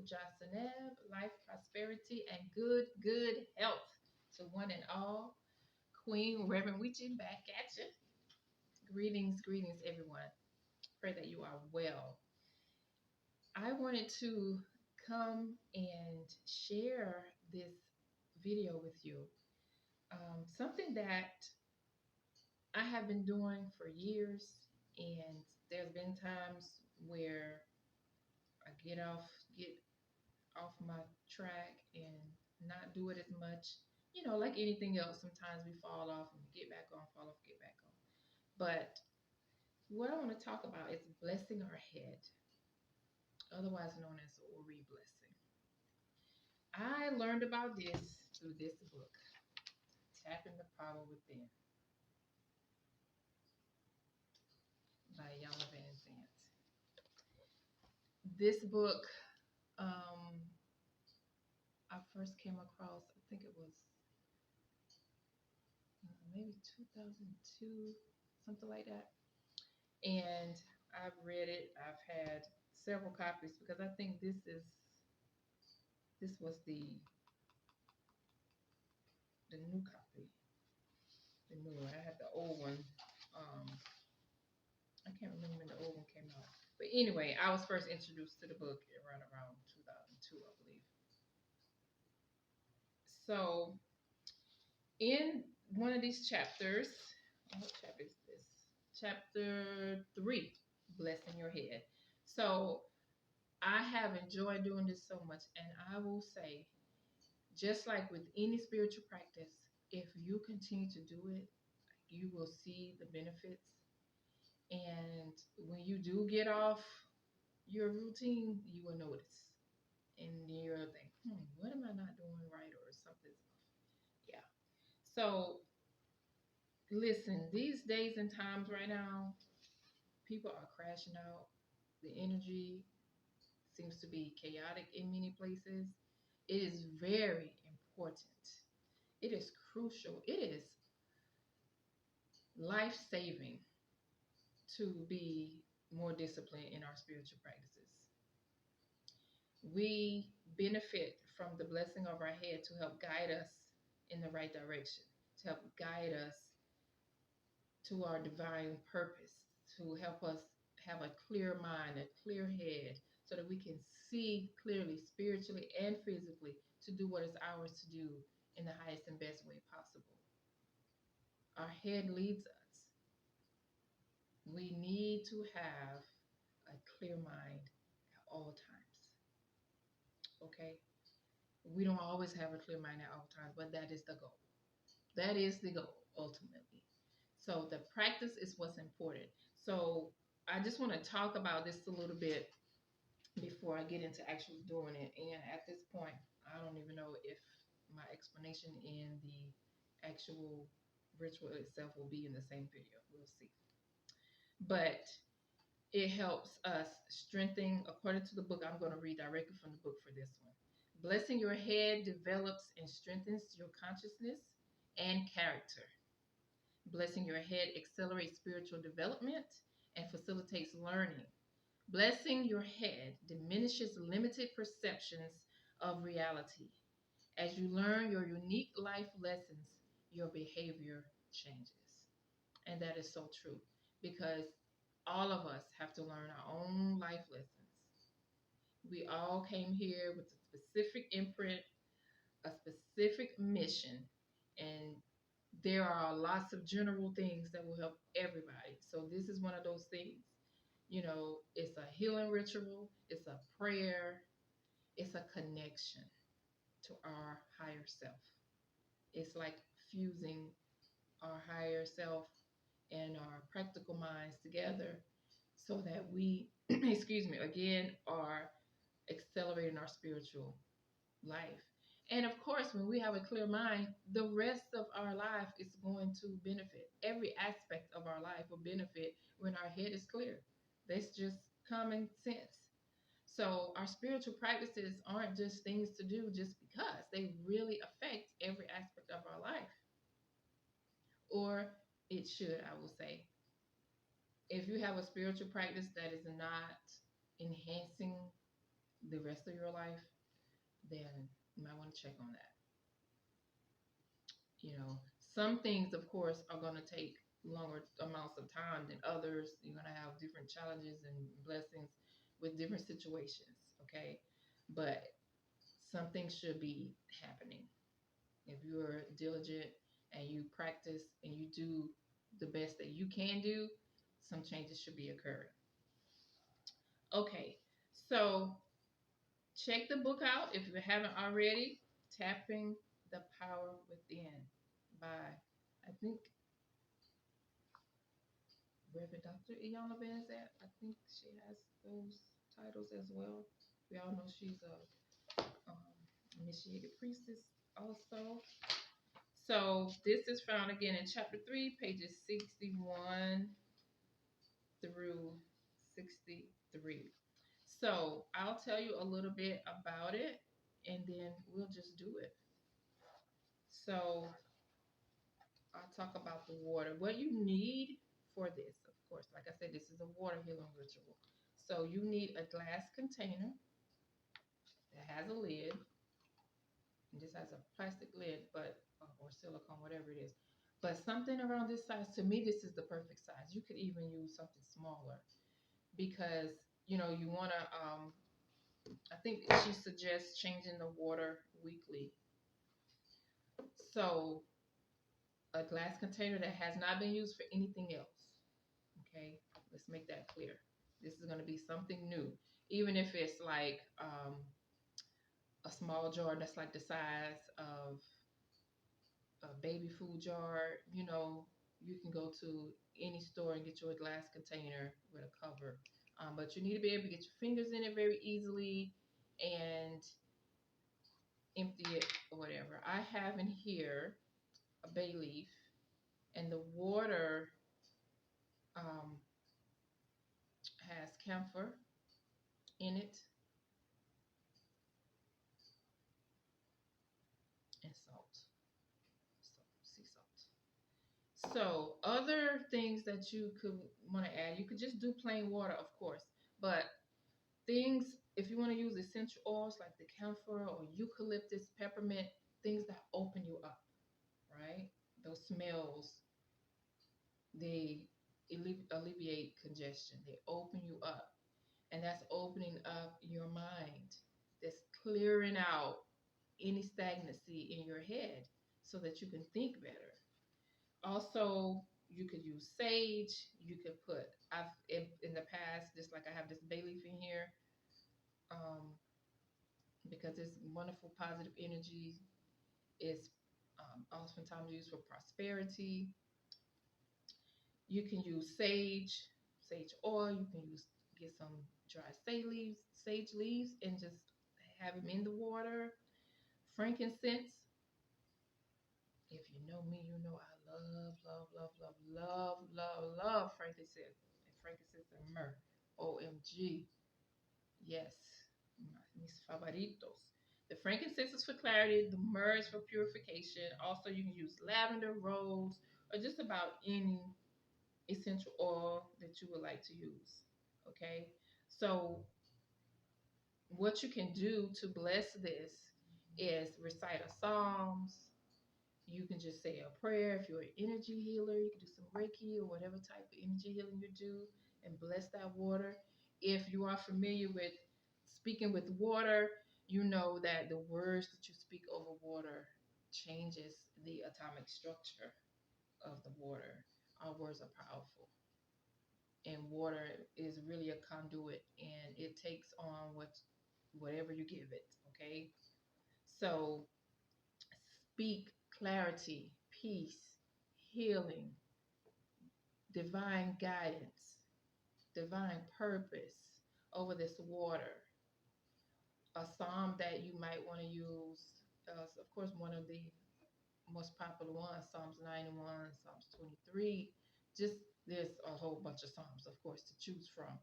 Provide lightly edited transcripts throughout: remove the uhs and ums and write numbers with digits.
Udja Seneb, life, prosperity, and good health to one and all. Queen Reverend Weechi back at you. Greetings, everyone. Pray that you are well. I wanted to come and share this video with you. Something that I have been doing for years, and there's been times where I get off my track and not do it as much. Like anything else, sometimes we fall off and we get back on, fall off, get back on. But what I want to talk about is blessing our head, otherwise known as Ori blessing. I learned about this through this book, Tapping the Power Within by Yana Van Zant. This book, I first came across, I think it was maybe 2002, something like that. And I've read it. I've had several copies because I think this was the new copy. The new one. I had the old one. I can't remember when the old one came out. But anyway, I was first introduced to the book around 2002, I believe. So in one of these chapters, what chapter is this? Chapter 3, Blessing Your Head. So I have enjoyed doing this so much, and I will say, just like with any spiritual practice, if you continue to do it, you will see the benefits. And when you do get off your routine, you will notice. And you'll think, what am I not doing right, or something's off? Yeah. So listen, these days and times right now, people are crashing out. The energy seems to be chaotic in many places. It is very important. It is crucial. It is life-saving to be more disciplined in our spiritual practices. We benefit from the blessing of our head to help guide us in the right direction, to help guide us to our divine purpose, to help us have a clear mind, a clear head, so that we can see clearly, spiritually and physically, to do what is ours to do in the highest and best way possible. Our head leads us. We need to have a clear mind at all times. Okay? We don't always have a clear mind at all times, but that is the goal. That is the goal, ultimately. So the practice is what's important. So I just want to talk about this a little bit before I get into actually doing it. And at this point, I don't even know if my explanation in the actual ritual itself will be in the same video. We'll see. But it helps us strengthen, according to the book. I'm going to read directly from the book for this one. Blessing your head develops and strengthens your consciousness and character. Blessing your head accelerates spiritual development and facilitates learning. Blessing your head diminishes limited perceptions of reality. As you learn your unique life lessons, your behavior changes. And that is so true, because all of us have to learn our own life lessons. We all came here with a specific imprint, a specific mission, and there are lots of general things that will help everybody. So this is one of those things. It's a healing ritual, it's a prayer, it's a connection to our higher self. It's like fusing our higher self and our practical minds together so that we, again, are accelerating our spiritual life. And of course, when we have a clear mind, the rest of our life is going to benefit. Every aspect of our life will benefit when our head is clear. That's just common sense. So our spiritual practices aren't just things to do just because. They really affect every aspect of our life. Or it should, I will say. If you have a spiritual practice that is not enhancing the rest of your life, then you might want to check on that. You know, some things, of course, are going to take longer amounts of time than others. You're going to have different challenges and blessings with different situations, okay? But something should be happening. If you're diligent and you practice and you do the best that you can do, some changes should be occurring. Okay, so check the book out if you haven't already. Tapping the Power Within by, I think, Reverend Dr. Iyanla Vanzant. I think she has those titles as well. We all know she's a initiated priestess also. So this is found again in chapter 3, pages 61 through 63. So I'll tell you a little bit about it and then we'll just do it. So I'll talk about the water. What you need for this, of course, like I said, this is a water healing ritual. So you need a glass container that has a lid. And this has a plastic lid, but or silicone, whatever it is. But something around this size, to me, this is the perfect size. You could even use something smaller because you want to. I think she suggests changing the water weekly. So a glass container that has not been used for anything else. Okay, let's make that clear. This is going to be something new, even if it's like a small jar that's like the size of a baby food jar. You can go to any store and get you a glass container with a cover. But you need to be able to get your fingers in it very easily and empty it or whatever. I have in here a bay leaf, and the water um, has camphor in it and salt. Sea salt. So other things that you could want to add, you could just do plain water, of course, but things, if you want to use essential oils like the camphor or eucalyptus, peppermint, things that open you up, right? Those smells, they alleviate congestion. They open you up. And that's opening up your mind. That's clearing out any stagnancy in your head so that you can think better. Also, you could use sage. You could put, I've in the past, just like I have this bay leaf in here, because it's wonderful positive energy. It's oftentimes used for prosperity. You can use sage oil. You can get some dry sage leaves, and just have them in the water. Frankincense. If you know me, you know I love, love, love, love, love, love, love frankincense. And frankincense and myrrh. OMG. Yes. Mis favoritos. The frankincense is for clarity. The myrrh is for purification. Also, you can use lavender, rose, or just about any essential oil that you would like to use. Okay. So what you can do to bless this is recite a psalms. You can just say a prayer. If you're an energy healer, you can do some Reiki or whatever type of energy healing you do and bless that water. If you are familiar with speaking with water, you know that the words that you speak over water changes the atomic structure of the water. Our words are powerful. And water is really a conduit, and it takes on whatever you give it. Okay, so speak clarity, peace, healing, divine guidance, divine purpose over this water. A psalm that you might want to use, of course, one of the most popular ones, Psalms 91, Psalms 23. Just there's a whole bunch of psalms, of course, to choose from.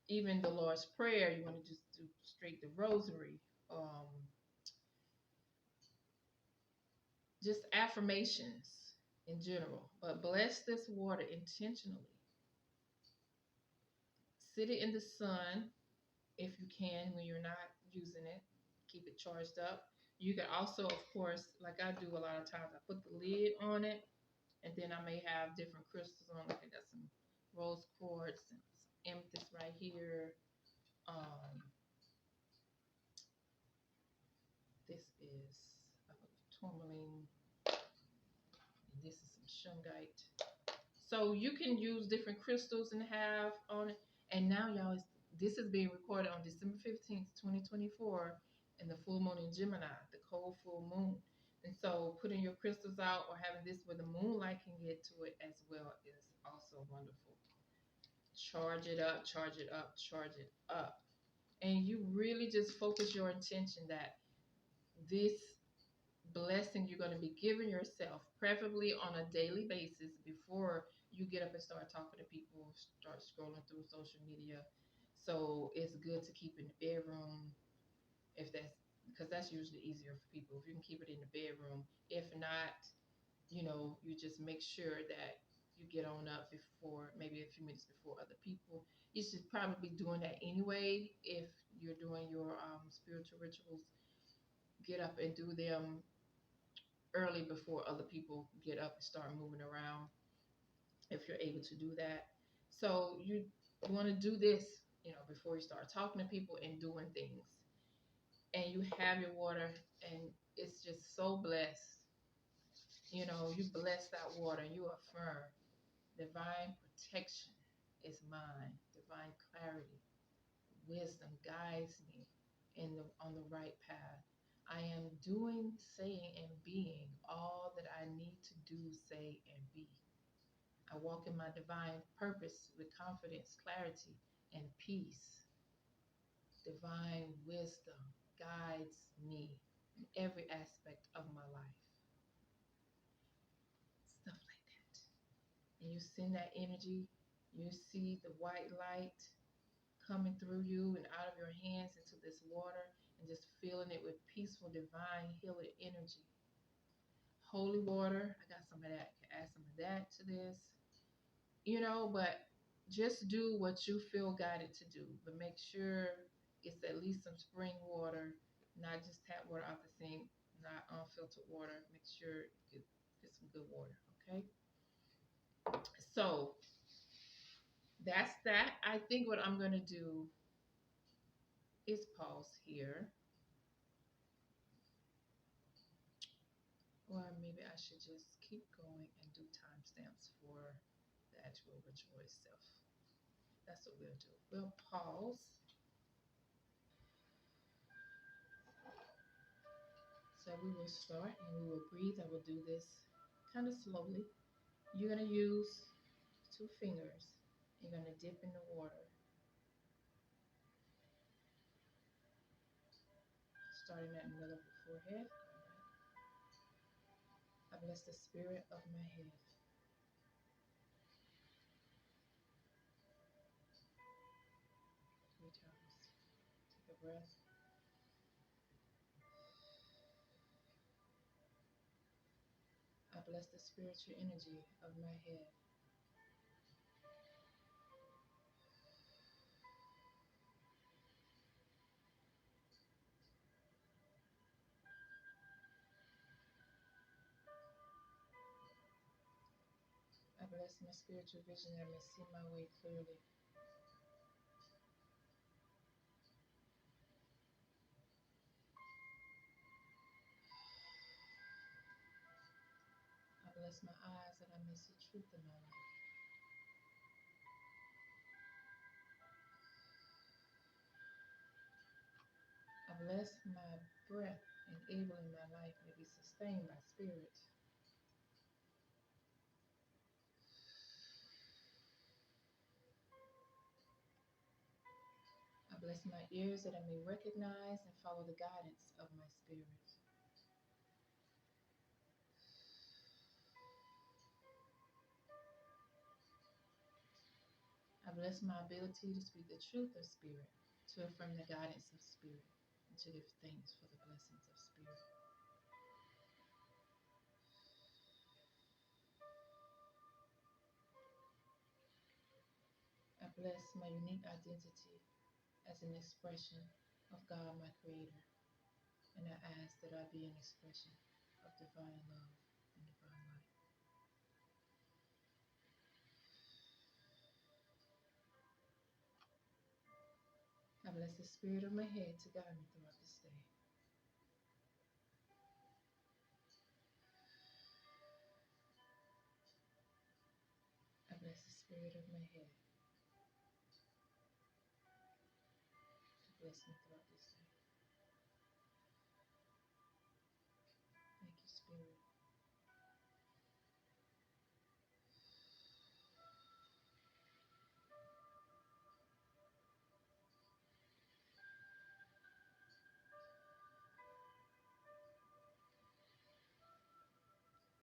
Even the Lord's Prayer, you want to just do straight the rosary. Just affirmations in general. But bless this water intentionally. Sit it in the sun if you can, when you're not using it. Keep it charged up. You can also, of course, like I do a lot of times, I put the lid on it, and then I may have different crystals on it. I got some rose quartz and some amethyst right here. Um, this is tourmaline, and this is some shungite. So you can use different crystals and have on it. And now, y'all, this is being recorded on December 15th, 2024, in the full moon in Gemini, the cold full moon. And so putting your crystals out or having this where the moonlight can get to it as well is also wonderful. Charge it up, charge it up, charge it up. And you really just focus your intention that this blessing you're going to be giving yourself, preferably on a daily basis before you get up and start talking to people, start scrolling through social media. So it's good to keep in the bedroom if that's because that's usually easier for people. If you can keep it in the bedroom, if not, you just make sure that you get on up before, maybe a few minutes before other people. You should probably be doing that anyway if you're doing your spiritual rituals. Get up and do them early before other people get up and start moving around if you're able to do that. So you want to do this, before you start talking to people and doing things. And you have your water and it's just so blessed. You bless that water and you affirm divine protection is mine, divine clarity, wisdom guides me on the right path. I am doing, saying, and being all that I need to do, say, and be. I walk in my divine purpose with confidence, clarity, and peace. Divine wisdom guides me in every aspect of my life. Stuff like that. And you send that energy, you see the white light coming through you and out of your hands into this water and just filling it with peaceful, divine, healing energy. Holy water, I got some of that. You can add some of that to this, but just do what you feel guided to do. But make sure it's at least some spring water, not just tap water out the sink, not unfiltered water. Make sure you get some good water, okay? So that's that. I think what I'm going to do is pause here. Or maybe I should just keep going and do timestamps for the actual ritual itself. That's what we'll do. We'll pause. So we will start and we will breathe. I will do this kind of slowly. You're going to use 2 fingers. You're going to dip in the water, starting at the middle of the forehead. I bless the spirit of my head. 3 times. Take a breath. I bless the spiritual energy of my head. I bless my spiritual vision that I may see my way clearly. I bless my eyes that I may see truth in my life. I bless my breath, enabling my life may be sustained by spirit. I bless my ears that I may recognize and follow the guidance of my spirit. I bless my ability to speak the truth of spirit, to affirm the guidance of spirit, and to give thanks for the blessings of spirit. I bless my unique identity as an expression of God, my Creator. And I ask that I be an expression of divine love and divine light. I bless the spirit of my head to guide me throughout this day. I bless the spirit of my head to bless me throughout this